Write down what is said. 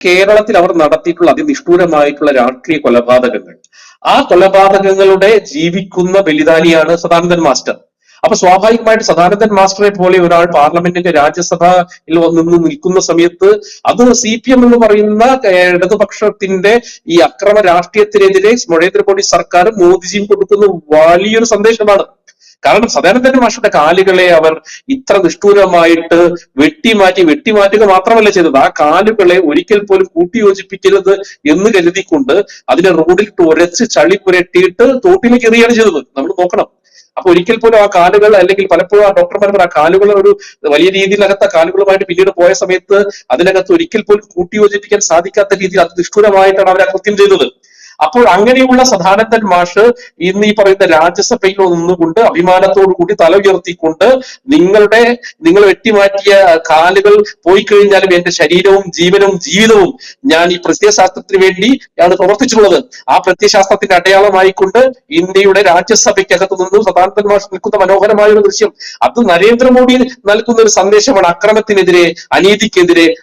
കേരളത്തിൽ അവർ നടത്തിയിട്ടുള്ള അതിനിഷ്ഠൂരമായിട്ടുള്ള രാഷ്ട്രീയ കൊലപാതകങ്ങൾ, ആ കൊലപാതകങ്ങളുടെ ജീവിക്കുന്ന ബലിദാനിയാണ് സദാനന്ദൻ മാസ്റ്റർ. അപ്പൊ സ്വാഭാവികമായിട്ട് സദാനന്ദൻ മാസ്റ്ററെ പോലെ ഒരാൾ പാർലമെന്റിന്റെ രാജ്യസഭയിൽ നിന്ന് നിൽക്കുന്ന സമയത്ത് അത് CPM എന്ന് പറയുന്ന ഇടതുപക്ഷത്തിന്റെ ഈ അക്രമ രാഷ്ട്രീയത്തിനെതിരെ നരേന്ദ്രമോദി സർക്കാരും മോദിജിയും കൊടുക്കുന്ന വലിയൊരു സന്ദേശമാണ്. കാരണം സദാനന്ദൻ മാഷയുടെ കാലുകളെ അവർ ഇത്ര നിഷ്ഠൂരമായിട്ട് വെട്ടിമാറ്റുക മാത്രമല്ല ചെയ്തത്, ആ കാലുകളെ ഒരിക്കൽ പോലും കൂട്ടിയോജിപ്പിക്കരുത് എന്ന് കരുതിക്കൊണ്ട് അതിനെ റോഡിൽ ഉരച്ച് ചളി പുരട്ടിയിട്ട് തോട്ടിലേക്ക് എറിയാണ് ചെയ്തത്. നമ്മൾ നോക്കണം. അപ്പൊ ഒരിക്കൽ പോലും ആ കാലുകൾ, അല്ലെങ്കിൽ പലപ്പോഴും ആ ഡോക്ടർമാർ ആ കാലുകൾ ഒരു വലിയ രീതിയിലകത്ത കാലുകളുമായിട്ട് പിന്നീട് പോയ സമയത്ത് അതിനകത്ത് ഒരിക്കൽ പോലും കൂട്ടിയോജിപ്പിക്കാൻ സാധിക്കാത്ത രീതിയിൽ അതിനിഷ്ഠൂരമായിട്ടാണ് അവർ ആ കൃത്യം ചെയ്തത്. അപ്പോൾ അങ്ങനെയുള്ള സദാനന്ദൻ മാഷ് ഇന്ന് ഈ പറയുന്ന രാജ്യസഭയിൽ ഒന്നുകൊണ്ട് അഭിമാനത്തോടു കൂടി തല ഉയർത്തിക്കൊണ്ട് നിങ്ങൾ വെട്ടിമാറ്റിയ കാലുകൾ പോയി കഴിഞ്ഞാലും എന്റെ ശരീരവും ജീവനും ജീവിതവും ഞാൻ ഈ പ്രത്യയശാസ്ത്രത്തിന് വേണ്ടിയാണ് പ്രവർത്തിച്ചുള്ളത്, ആ പ്രത്യയശാസ്ത്രത്തിന്റെ അടയാളമായിക്കൊണ്ട് ഇന്ത്യയുടെ രാജ്യസഭയ്ക്കകത്ത് നിന്നും സദാനന്ദൻ മാഷ് നിൽക്കുന്ന മനോഹരമായ ഒരു ദൃശ്യം, അത് നരേന്ദ്രമോദി നൽകുന്ന ഒരു സന്ദേശമാണ്. അക്രമത്തിനെതിരെ, അനീതിക്കെതിരെ